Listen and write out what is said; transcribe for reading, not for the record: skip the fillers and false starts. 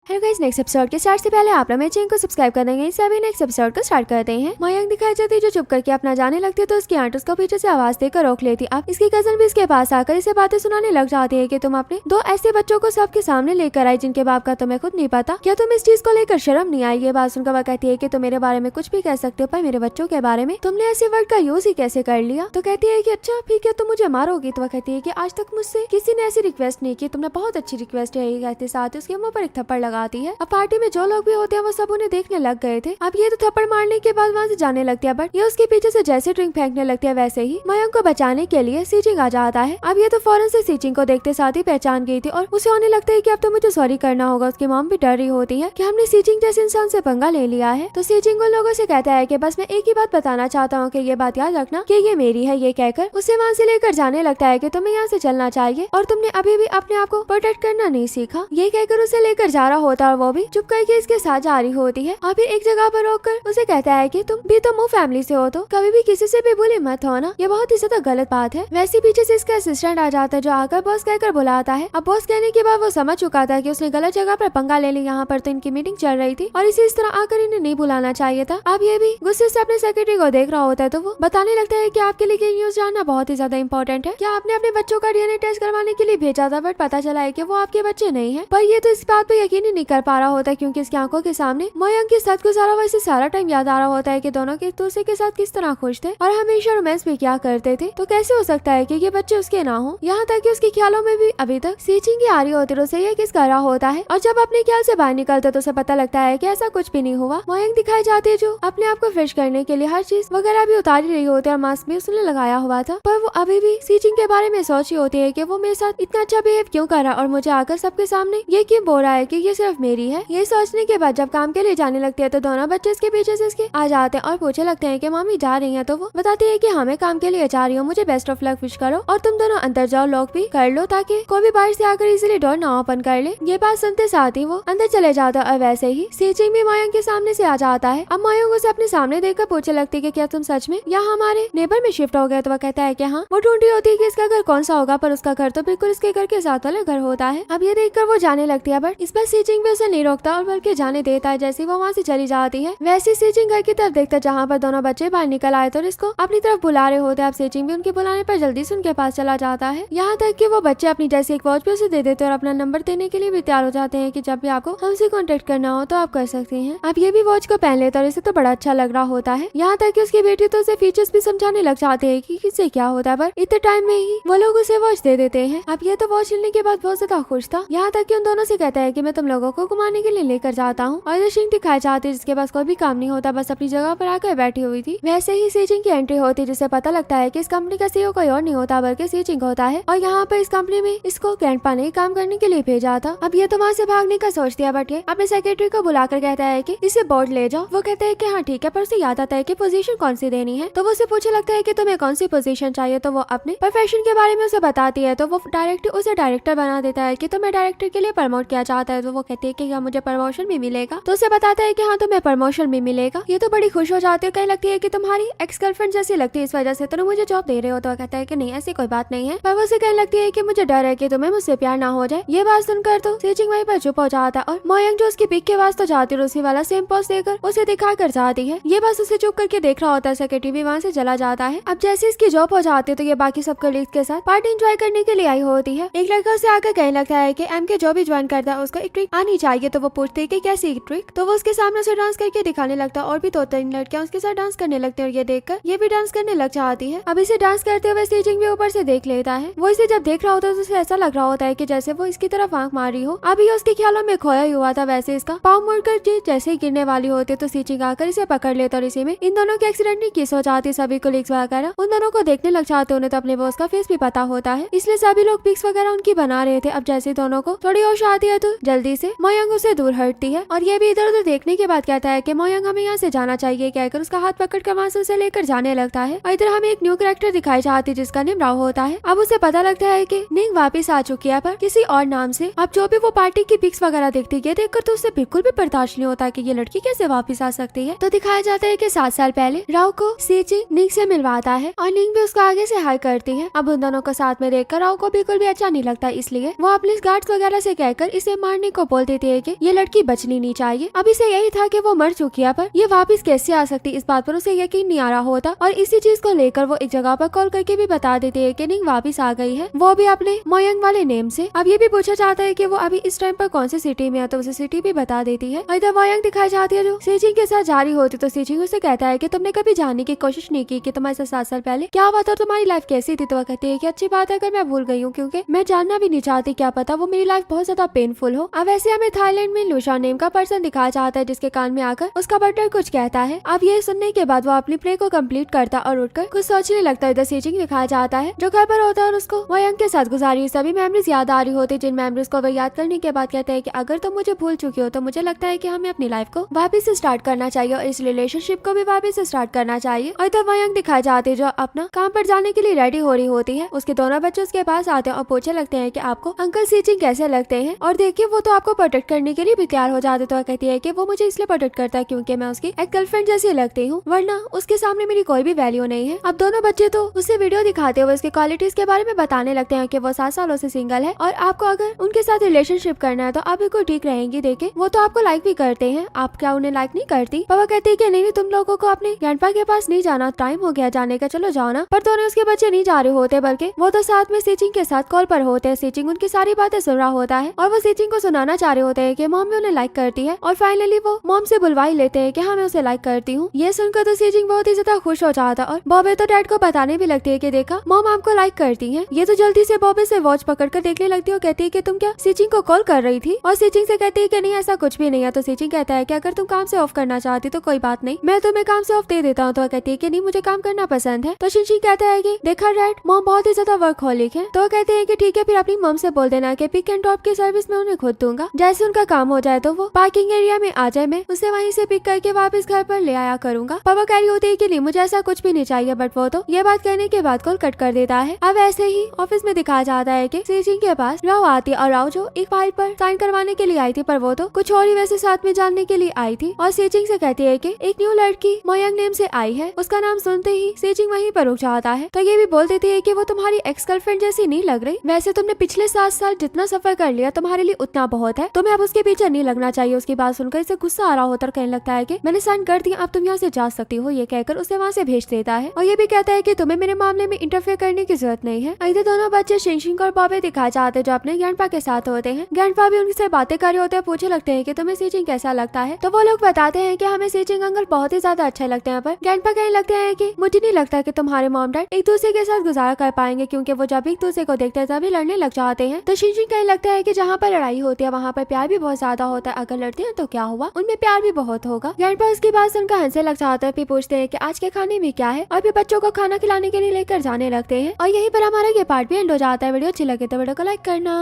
Hello guys, next episode के start से पहले आप लोग मेरे चैनल को सब्सक्राइब कर देंगे। सभी नेक्स्ट एपिसोड को स्टार्ट करते हैं। मयंक दिखाई जाती है जो चुप करके अपना जाने लगती है तो उसकी आंट उसको पीछे से आवाज देकर रोक लेती। अब इसकी कजन भी इसके पास आकर इसे बातें सुनाने लग जाती है कि तुम अपने दो ऐसे बच्चों को सबके सामने लेकर आई जिनके बाप का तुम्हें खुद नहीं पता। क्या तुम इस चीज को लेकर शर्म नहीं आई? ये बात सुनकर वह कहती है कि तुम मेरे बारे में कुछ भी कह सकते हो पर मेरे बच्चों के बारे में तुमने ऐसे वर्ड का यूज ही कैसे कर लिया? तो कहती है कि अच्छा ठीक है तुम मुझे मारोगी। तो वह कहती है कि आज तक मुझसे किसी ने ऐसी रिक्वेस्ट नहीं की, तुमने बहुत अच्छी रिक्वेस्ट है। कहते साथ उसके मुंह पर एक थप्पड़ लगाती है। अब पार्टी में जो लोग भी होते हैं वो सब उन्हें देखने लग गए थे। अब ये तो थप्पड़ मारने के बाद वहाँ से जाने लगती है, बट ये उसके पीछे से जैसे ड्रिंक फेंकने लगती है वैसे ही मयंक को बचाने के लिए सीचिंग आ जाता है। अब ये तो फौरन से सीचिंग को देखते साथ ही पहचान गई थी और उसे होने लगता है कि अब तो मुझे सॉरी करना होगा। उसकी मॉम भी डर रही होती है कि हमने सीचिंग जैसे इंसान से पंगा ले लिया है। तो सीचिंग उन लोगों से कहता है कि बस मैं एक ही बात बताना चाहता हूँ कि ये बात याद रखना कि ये मेरी है। ये कहकर उसे वहाँ से लेकर जाने लगता है कि तुम्हें यहाँ से चलना चाहिए और तुमने अभी भी अपने आप को प्रोटेक्ट करना नहीं सीखा। ये कहकर उसे लेकर जा रहा होता है और वो भी चुप करके इसके साथ जा रही होती है। अभी एक जगह पर रोककर उसे कहता है कि तुम भी तो मुंह फैमिली से हो तो कभी भी किसी से भी बुली मत हो ना, ये बहुत ही ज्यादा गलत बात है। वैसे पीछे से इसका असिस्टेंट आ जाता है जो आकर बॉस कहकर बुलाता है। अब बॉस कहने के बाद वो समझ चुका था कि उसने गलत जगह पर पंगा ले ली। यहाँ पर तो इनकी मीटिंग चल रही थी और इसी इस तरह आकर इन्हें नहीं बुलाना चाहिए था। अब ये भी गुस्से से अपने सेक्रेटरी को देख रहा होता है तो वो बताने लगता है कि आपके लिए ये न्यूज जानना बहुत ही ज्यादा इंपॉर्टेंट है। क्या आपने अपने बच्चों का डीएनए टेस्ट करवाने के लिए भेजा था बट पता चला है कि वो आपके बच्चे नहीं है। पर ये तो इस बात पे यकीन ही नहीं कर पा रहा होता क्योंकि इसकी आंखों के सामने मयंक के साथ गुजारा हुआ इसे सारा टाइम याद आ रहा होता है कि दोनों के एक दूसरे के साथ किस तरह खुश थे और हमेशा रोमांस भी क्या करते थे। तो कैसे हो सकता है कि ये बच्चे उसके ना हो? यहाँ तक कि उसके ख्यालों में भी अभी तक सीचिंग की आ रही होती है उसे ये किस कर रहा होता है और जब अपने ख्याल से बाहर निकलते तो उसे पता लगता है कि ऐसा कुछ भी नहीं हुआ। मयंक दिखाई जाती है जो अपने आप को फ्रेश करने के लिए हर चीज वगैरह भी उतारी रही होती है और मास्क भी उसने लगाया हुआ था, पर वो अभी भी सीचिंग के बारे में सोच रही होती है कि वो मेरे साथ इतना अच्छा बिहेव क्यों कर रहा और मुझे आकर सबके सामने ये क्यों बोल रहा है कि ये सिर्फ मेरी है। ये सोचने के बाद जब काम के लिए जाने लगती है तो दोनों बच्चे इसके पीछे से इसके आ जाते हैं और पूछे लगते हैं कि मामी जा रही हैं। तो वो बताती है कि हमें काम के लिए जा रही हूँ, मुझे बेस्ट ऑफ लक विश करो और तुम दोनों अंदर जाओ, लॉक भी कर लो ताकि कोई भी बाहर से आकर इजीली डोर ना ओपन कर ले। ये बात सुनते साथ ही वो अंदर चले जाता है और वैसे ही सीचिंग भी मयंक के सामने से आ जाता है। अब मयंक उसे अपने सामने देखकर पूछे लगती है कि क्या तुम सच में यहाँ हमारे नेबर में शिफ्ट हो गए? तो वह कहता है कि हाँ। वो ढूंढ रही होती है कि इसका घर कौन सा होगा पर उसका घर तो बिल्कुल इसके घर के साथ वाला घर होता है। अब ये देखकर वो जाने लगती है बट इस पर सीचिंग भी उसे नहीं रोकता और बल्कि जाने देता है। जैसे वो वहाँ से चली जाती है वैसे सीचिंग घर की तरफ देखता जहाँ पर दोनों बच्चे बाहर निकल आए तो इसको अपनी तरफ बुला रहे होते हैं। अब सीचिंग भी उनके बुलाने पर जल्दी से उनके पास चला जाता है। यहाँ तक कि वो बच्चे अपनी जैसी एक वॉच भी उसे दे देते हैं और अपना नंबर देने के लिए भी तैयार हो जाते हैं कि जब भी आपको हमसे कांटेक्ट करना हो तो आप कर सकते हैं। अब ये भी वॉच को पहन लेता और इसे तो बड़ा अच्छा लग रहा होता है। यहाँ तक कि उसकी बेटी तो उसे फीचर्स भी समझाने लग जाते हैं कि किससे क्या होता है, पर इतने टाइम में ही वो लोग उसे वॉच दे देते हैं। अब ये तो वॉच लेने के बाद बहुत ज्यादा खुश था। यहाँ तक कि उन दोनों से कहता है कि मैं तुम लोगों को घुमाने के लिए लेकर जाता हूँ और ये सिंह दिखाई जाती है जिसके पास कोई भी काम नहीं होता, बस अपनी जगह पर आकर बैठी हुई थी। वैसे ही सीचिंग की एंट्री होती है जिससे पता लगता है कि इस कंपनी का सीईओ कोई और नहीं होता बल्कि सीचिंग होता है और यहाँ पर इस कंपनी में इसको ग्रैंडपा ने काम करने के लिए भेजा था। अब ये तो वहाँ से भागने का सोचती है बट ये अपने सेक्रेटरी को बुलाकर कहता है कि इसे बोर्ड ले जाओ। वो कहता है कि हाँ ठीक है, पर उसे याद आता है कि पोजीशन कौन सी देनी है। तो वो उसे पूछे लगता है कि तुम्हें कौन सी पोजीशन चाहिए। तो वो अपने प्रोफेशन के बारे में उसे बताती है तो वो डायरेक्ट उसे डायरेक्टर बना देता है कि तुम्हें डायरेक्टर के लिए प्रमोट किया जाता है। तो वो कहती है कि क्या मुझे प्रमोशन भी मिलेगा? तो उसे बताता है कि हाँ तुम्हें प्रमोशन भी मिलेगा। ये तो बड़ी खुश हो जाती है, कहने लगती है कि तुम्हारी एक्स गर्लफ्रेंड जैसी लगती है इस वजह से तुम मुझे जॉब दे रहे हो। तो कहता है कि नहीं ऐसी कोई बात नहीं है, पर वो उसे कहने लगती है कि मुझे डर है कि तुम्हें मुझसे प्यार ना हो जाए। ये बात सुनकर तो सीचिंग वहीं पर चुप हो जाता है और मयंक जो उसकी पिक के पास तो जाती है उसी वाला सेम पोस्ट देकर उसे दिखा कर जाती है। ये बस उसे चुप करके देख रहा होता है। सेक्रेटरी भी वहाँ से चला जाता है। अब जैसे इसकी जॉब हो जाती है तो ये बाकी सब कलीग्स के साथ पार्टी एंजॉय करने के लिए आई होती है। एक लड़का उसे आकर कहने लगता है कि एम के जो भी ज्वाइन करता है उसको एक ट्रिक आनी चाहिए। तो वो पूछते है कि कैसी ट्रिक? तो वो उसके सामने से डांस करके दिखाने लगता है और भी 2-3 लड़कियां उसके साथ डांस करने लगते हैं और ये देखकर ये भी डांस करने लग जाती है। अब इसे डांस करते हुए सीचिंग भी ऊपर से देख लेता है। वो इसे जब देख रहा होता है तो उसे ऐसा लग रहा होता है कि जैसे वो इसकी तरफ आंख मार रही हो। अभी उसके ख्यालों में खोया ही हुआ था। वैसे इसका पाँव मुड़कर जैसे ही गिरने वाली होती है तो सीचिंग आकर इसे पकड़ लेता और इसी में इन दोनों की एक्सीडेंटली किस हो जाती है। सभी कोलीग्स वगैरह उन दोनों को देखने लग जाते हैं। उन्हें तो अपने बॉस का फेस भी पता होता है इसलिए सभी लोग पिक्स वगैरह उनकी बना रहे थे। अब जैसे दोनों को थोड़ी होश आती है तो जल्दी से मयंक उसे दूर हटती है और ये भी इधर उधर देखने के बाद कहता है कि मयंक हमें यहाँ से जाना चाहिए। कहकर उसका हाथ पकड़ कर वहाँ से उसे लेकर जाने लगता है और इधर हमें एक न्यू कैरेक्टर दिखाई जाती है जिसका नेम राव होता है। अब उसे पता लगता है कि निंग वापस आ चुकी है पर किसी और नाम से। अब जो भी वो पार्टी की पिक्स वगैरह देखती है देखकर तो उसे बिल्कुल भी बर्दाश्त नहीं होता कि ये लड़की कैसे वापस आ सकती है। तो दिखाया जाता है कि 7 साल पहले राव को सीचिंग निंग से मिलवाता है और निंग भी उसको आगे से हाई करती है। अब उन दोनों को साथ में देखकर राव को बिल्कुल भी अच्छा नहीं लगता, इसलिए वो अपने गार्ड्स वगैरह से कहकर इसे मारने को बोल देती है कि ये लड़की बचनी नहीं चाहिए। अब इसे यही था कि वो मर चुकी है, पर ये वापस कैसे आ सकती, इस बात पर उसे यकीन नहीं आ रहा होता। और इसी चीज को लेकर वो एक जगह पर कॉल करके भी बता देती है कि नहीं वापस आ गई है, वो भी अपने मोयंग वाले नेम से। अब ये भी पूछा चाहता है कि वो अभी इस टाइम पर कौन सी सिटी में है, तो उसे सिटी भी बता देती है। और इधर मोयंग दिखाई जाती है जो सेजिंग के साथ जारी होती, तो सेजिंग उसे कहता है कि तुमने कभी जानने की कोशिश नहीं की कि तुम्हारे साथ 7 साल पहले क्या हुआ था, तुम्हारी लाइफ कैसी थी। तो वह कहती है कि अच्छी बात है अगर मैं भूल गई हूँ, क्योंकि मैं जानना भी नहीं चाहती, क्या पता वो मेरी लाइफ बहुत ज्यादा पेनफुल हो। अब वैसे हमें थाईलैंड में लूशा नेम का पर्सन दिखाया जाता है, जिसके कान में आकर उसका बटलर कुछ कहता है। अब ये सुनने के बाद वो अपनी प्ले को कंप्लीट करता और उठकर कुछ सोचने लगता है। इधर सेजिंग दिखाया जाता है जो घर पर होता है और उसको मोयंग के साथ गुजारी सभी मेमोरीज याद आ रही होती, जिन मेमोरीज को वो याद करने के बाद कहता है कि अगर तुम मुझे भूल चुकी हो तो मुझे लगता है कि हमें अपनी लाइफ को वापस से स्टार्ट करना चाहिए और इस रिलेशनशिप को भी वापस से स्टार्ट करना चाहिए। और इधर मोयंग दिखाई जाती है जो अपना काम पर जाने के लिए रेडी हो रही होती है। उसके दोनों बच्चे उसके पास आते हैं और पूछने लगते हैं कि आपको अंकल सेजिंग कैसे लगते हैं, और देखिए वो तो आपको प्रोटेक्ट करने के लिए भी तैयार हो जाते। तो कहती है कि वो मुझे इसलिए प्रोटेक्ट करता है क्योंकि मैं उसकी एक गर्लफ्रेंड जैसी लगती हूँ, वरना उसके सामने मेरी कोई भी वैल्यू नहीं है। अब दोनों बच्चे तो उसे वीडियो दिखाते हुए उसके क्वालिटीज के बारे में बताने लगते हैं कि वो 7 सालों से सिंगल है और आपको अगर उनके साथ रिलेशनशिप करना है तो आप बिल्कुल ठीक रहेंगी। देखे वो तो आपको लाइक भी करते हैं, आप क्या उन्हें लाइक नहीं करती। पापा कहते हैं कि नहीं तुम लोगों को अपने ग्रैंडपा के पास नहीं जाना, टाइम हो गया जाने का, चलो जाओ ना। पर दोनों उसके बच्चे नहीं जा रहे होते, बल्कि वो तो साथ में सेजिंग के साथ कॉल पर होते हैं। सेजिंग उनकी सारी बातें सुन रहा होता है और वो सेजिंग को सुनाना चाह रहे होते हैं कि मॉम भी उन्हें लाइक करती है। और फाइनली वो मॉम से बुलवा ही लेते हैं कि हाँ मैं उसे लाइक करती हूँ। ये सुनकर तो सेजिंग बहुत ही ज्यादा खुश हो जाता और बॉबे तो डैड को बताने भी लगती है कि देखा मॉम आपको लाइक करती है। ये तो जल्दी से बॉबे से वॉच पकड़कर देखने लगती है और कहती है कि तुम क्या सेजिंग को कॉल कर रही थी, और सेजिंग से कहती है कि नहीं ऐसा कुछ भी नहीं है। तो सेजिंग कहता है कि अगर तुम काम से ऑफ करना चाहती तो कोई बात नहीं, मैं तुम्हें काम से ऑफ दे देता हूँ। तो कहती है कि नहीं मुझे काम करना पसंद है। तो शिनशी कहता है कि देखा डैड मॉम बहुत ही ज्यादा वर्कहॉलिक है। तो कहते हैं कि ठीक है फिर अपनी मॉम से बोल देना कि पिक एंड ड्रॉप की सर्विस मैं उन्हें खुद दूंगा, जैसे उनका काम हो जाए तो वो पार्किंग एरिया में आ जाए, मैं उसे वहीं से पिक करके वापस घर पर ले आया करूंगा। पापा कह रही होती है कि नहीं मुझे ऐसा कुछ भी नहीं चाहिए, बट वो तो ये बात कहने के बाद कॉल कट कर देता है। अब ऐसे ही ऑफिस में दिखाया जाता है कि सेजिंग के पास राव आती है और राव जो एक फाइल पर साइन करवाने के लिए आई थी, पर वो तो कुछ और ही वैसे साथ में जानने के लिए आई थी। और सेजिंग से कहती है कि एक न्यू लड़की मोयंग नेम से आई है। उसका नाम सुनते ही सेजिंग वहीं पर रुक जाता है। तो ये भी बोल देती है कि वो तुम्हारी एक्स गर्लफ्रेंड जैसी नहीं लग रही, वैसे तुमने पिछले 7 साल जितना सफर कर लिया तुम्हारे लिए उतना बहुत है, तुम्हें अब उसके पीछे नहीं लगना चाहिए। उसकी बात सुनकर इसे गुस्सा आ रहा होता और कहने लगता है कि मैंने साइन कर दिया, अब तुम यहाँ से जा सकती हो। ये कहकर उसे वहाँ से भेज देता है और ये भी कहता है कि तुम्हें मेरे मामले में इंटरफेयर करने की जरूरत नहीं है। इधर दोनों बच्चे शिनशिंग और बॉबे दिखाए जाते हैं जो अपने ग्रैंडपा के साथ होते हैं। ग्रैंडपा भी उनसे बातें कर रहे होते हैं, पूछे लगते हैं कि तुम्हें सेजिंग कैसा लगता है। तो वो लोग बताते हैं कि हमें सेजिंग अंकल बहुत ही ज्यादा अच्छे लगते हैं, पर ग्रैंडपा कहने लगते हैं कि मुझे नहीं लगता कि तुम्हारे मॉम डैड एक दूसरे के साथ गुजारा कर पाएंगे, क्योंकि वो जब एक दूसरे को देखते हैं तभी लड़ने लग जाते हैं। तो शिनशिंग कहने लगता है कि जहाँ पर लड़ाई होती है वहाँ पर प्यार भी बहुत ज्यादा होता है, अगर लड़ते हैं तो क्या हुआ, उनमें प्यार भी बहुत होगा। ग्रैंडपा उसकी बात सुनकर हंसने लग जाता है, फिर पूछते हैं कि आज के खाने में क्या है, और फिर बच्चों को खाना खिलाने के लिए लेकर जाने लगते हैं। और यहीं पर हमारा ये पार्ट भी एंड हो जाता है। वीडियो अच्छी लगे तो वीडियो को लाइक करना।